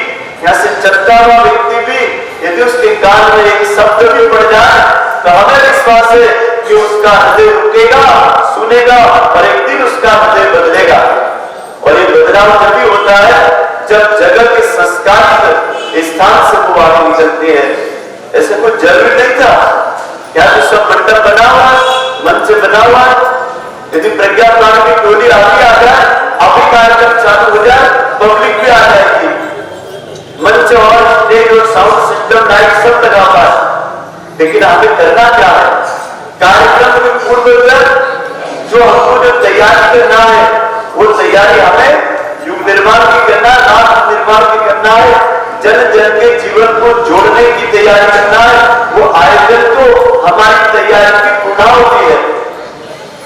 यहाँ से चलता हुआ व्यक्ति भी, यदि उसके कान में एक शब्द भी पड़ जाए तो हमें विश्वास है कि उसका हृदय रुकेगा, सुनेगा और एक दिन उसका हृदय बदलेगा। और ये बदलाव तभी होता है जब जगत के संस्कार स्थान से वो आगे निकलते हैं। ऐसे कोई जरूरी नहीं था, क्या तो सब मंडप बना हुआ, मंच बना हुआ, यदि प्रज्ञा प्राण की टोली आगे आ जाए, अभी कार्यक्रम चालू हो जाए, पब्लिक भी आ जाएगी। मंच और स्टेज और साउंड सिस्टम लाइट सब लगा हुआ है, लेकिन हमें करना क्या है? कार्यक्रम में पूर्ववत जो हमको जो तैयारी करना है, वो तैयारी हमें युग निर्माण की करना, राष्ट्र निर्माण की करना है, जन जन के जीवन को जोड़ने की तैयारी करना है। वो आयोजन तो हमारी तैयारी की पूर्णाहुति है।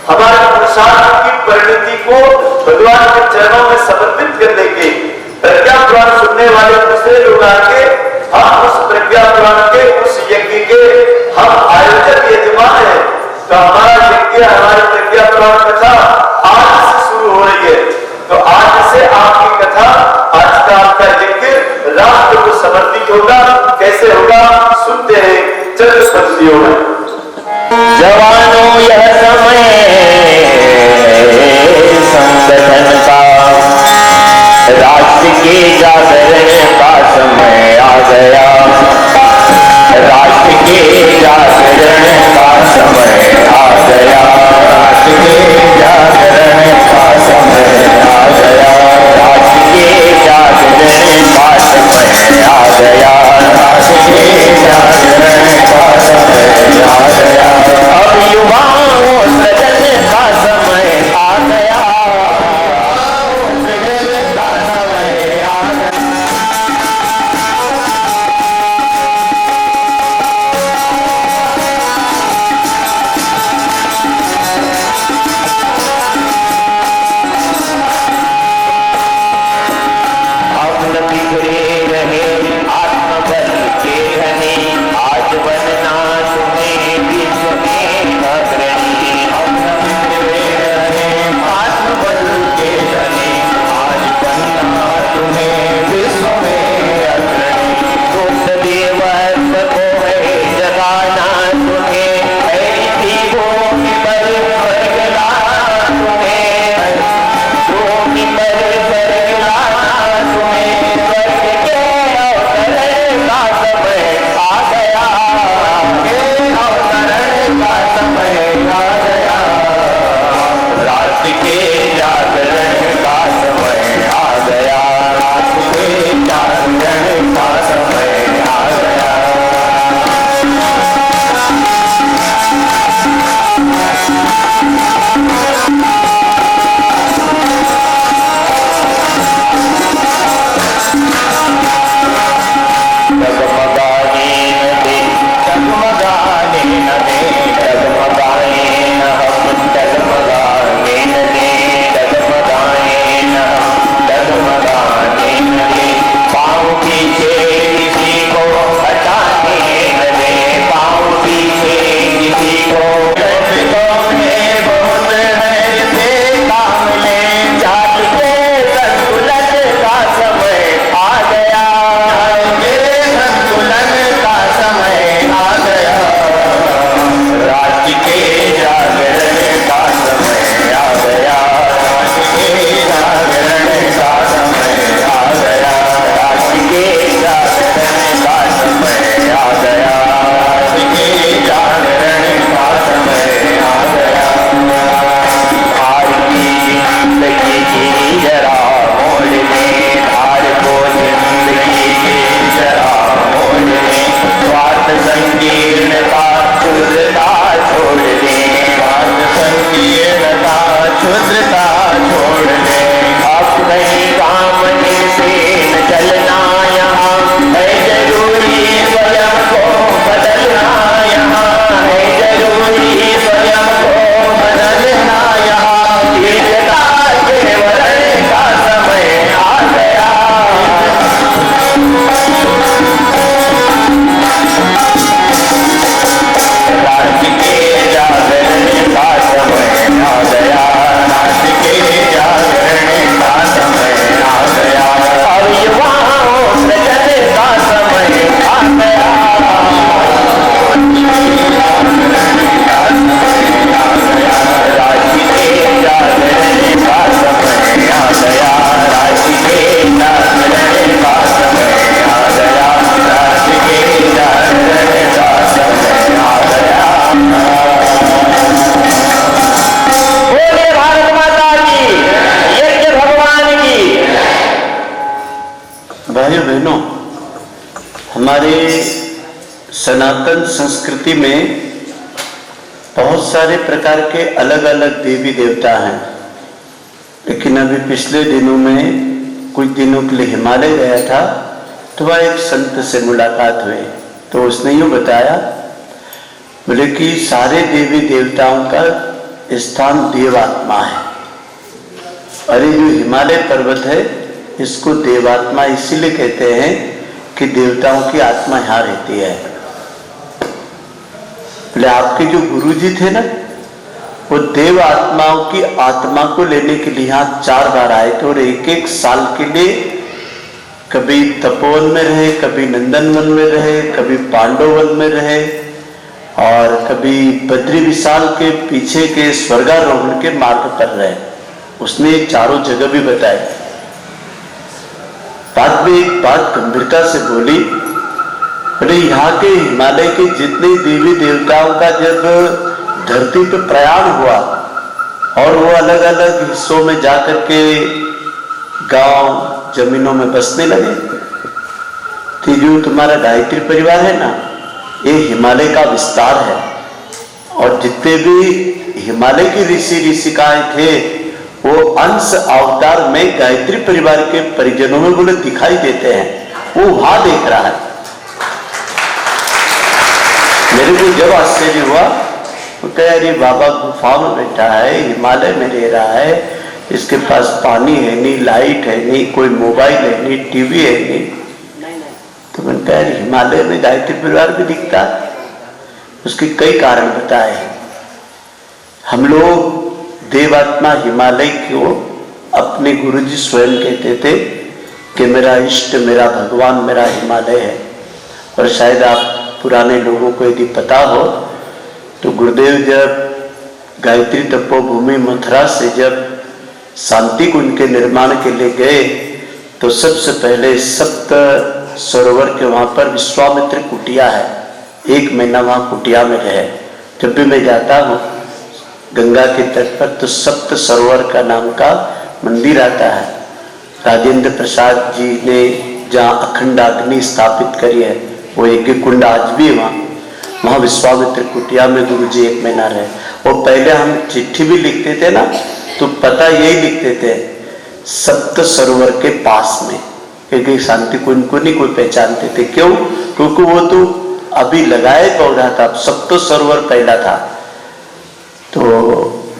हमारे पुरुषार्थ की परिणति को भगवान के चरणों में समर्पित करने के प्रज्ञा पुराण सुनने वाले दूसरे लोग आके हम उस प्रज्ञा पुराण के उस यज्ञ के हम आयोजक यजमान है। तो हमारा यज्ञ, हमारी प्रज्ञा पुराण कथा आज से शुरू हो रही है। तो आज से आपकी कथा, आज का आपका यज्ञ राष्ट्र को समर्पित होगा। कैसे होगा सुनते हैं चल पंक्तियों में। जवानों यह समय संगठन का, राष्ट्र के जागरण का समय आ गया। राष्ट्र के जागरण का समय आ गया। राष्ट्र के जागरण का समय आ गया। राष्ट्र के जागरण का समय आ गया। राष्ट्र के जागरण का समय आ गया। अब युवाओं सृजन का समय आ गया। भाइयों बहनों, हमारे सनातन संस्कृति में बहुत सारे प्रकार के अलग अलग देवी देवता हैं, लेकिन अभी पिछले दिनों में कुछ दिनों के लिए हिमालय गया था, तो वह एक संत से मुलाकात हुई, तो उसने यूँ बताया, बोले कि सारे देवी देवताओं का स्थान देवात्मा है। अरे जो हिमालय पर्वत है इसको देवात्मा इसीलिए कहते हैं कि देवताओं की आत्मा यहाँ रहती है। बोले आपके जो गुरुजी थे ना, वो देव आत्माओं की आत्मा को लेने के लिए यहाँ 4 बार आए थे और एक एक साल के लिए कभी तपोवन में रहे, कभी नंदनवन में रहे, कभी पांडववन में रहे और कभी बद्री विशाल के पीछे के स्वर्गारोहण के मार्ग पर रहे। उसने चारों जगह भी बताए। बाद में एक बात गंभीरता से बोली, बोले यहाँ के हिमालय के जितने देवी देवताओं का जब धरती पर प्रयाण हुआ और वो अलग अलग हिस्सों में जाकर के गांव जमीनों में बसने लगे, तो जो तुम्हारा गायत्री परिवार है ना, ये हिमालय का विस्तार है और जितने भी हिमालय के ऋषि ऋषिकाएं थे वो अंश अवतार में गायत्री परिवार के परिजनों में बोले दिखाई देते हैं। वो वहां देख रहा है। मेरे को जब आश्चर्य हुआ, वो कह अरे बाबा गुफा में बैठा है, हिमालय में रह रहा है, इसके पास पानी है नहीं, लाइट है नहीं, कोई मोबाइल है नहीं, टीवी है नहीं। तो मैंने कहा हिमालय में गायत्री परिवार भी दिखता है। उसके कई कारण बताए हैं। हम लोग देवात्मा हिमालय को अपने गुरुजी स्वयं कहते थे कि मेरा इष्ट, मेरा भगवान, मेरा हिमालय है। और शायद आप पुराने लोगों को यदि पता हो तो गुरुदेव जब गायत्री तपोभूमि मथुरा से जब शांति कुंज के निर्माण के लिए गए तो सबसे पहले सप्त सरोवर के वहां पर विश्वामित्र कुटिया है, 1 महीना वहां कुटिया में रहे। जब भी मैं जाता हूँ गंगा के तट पर तो सप्त सरोवर का नाम का मंदिर आता है। राजेंद्र प्रसाद जी ने जहाँ अखंड अग्नि स्थापित करी है वो यज्ञ कुंड आज भी है वहाँ विश्वामित्र कुटिया में गुरुजी 1 महीना रहे। और पहले हम चिट्ठी भी लिखते थे ना तो पता यही लिखते थे, सप्त सरोवर के पास में, क्योंकि शांति कुंज को नहीं कोई पहचानते थे। क्यों? क्योंकि वो तो अभी लगाए पौधा था, सप्त सरोवर पहला था। तो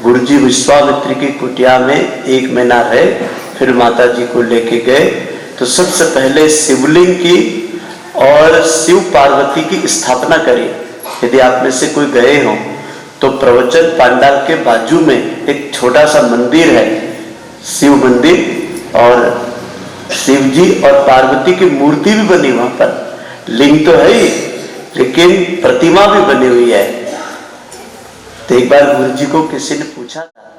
गुरुजी विश्वामित्र की कुटिया में 1 महीना रहे, फिर माता जी को लेके गए तो सबसे पहले शिवलिंग की और शिव पार्वती की स्थापना करी। यदि आप में से कोई गए हो तो प्रवचन पांडाल के बाजू में एक छोटा सा मंदिर है, शिव मंदिर, और शिव जी और पार्वती की मूर्ति भी बनी वहां पर। लिंग तो है ही लेकिन प्रतिमा भी बनी हुई है। तो एक बार गुरुजी को किसी ने पूछा था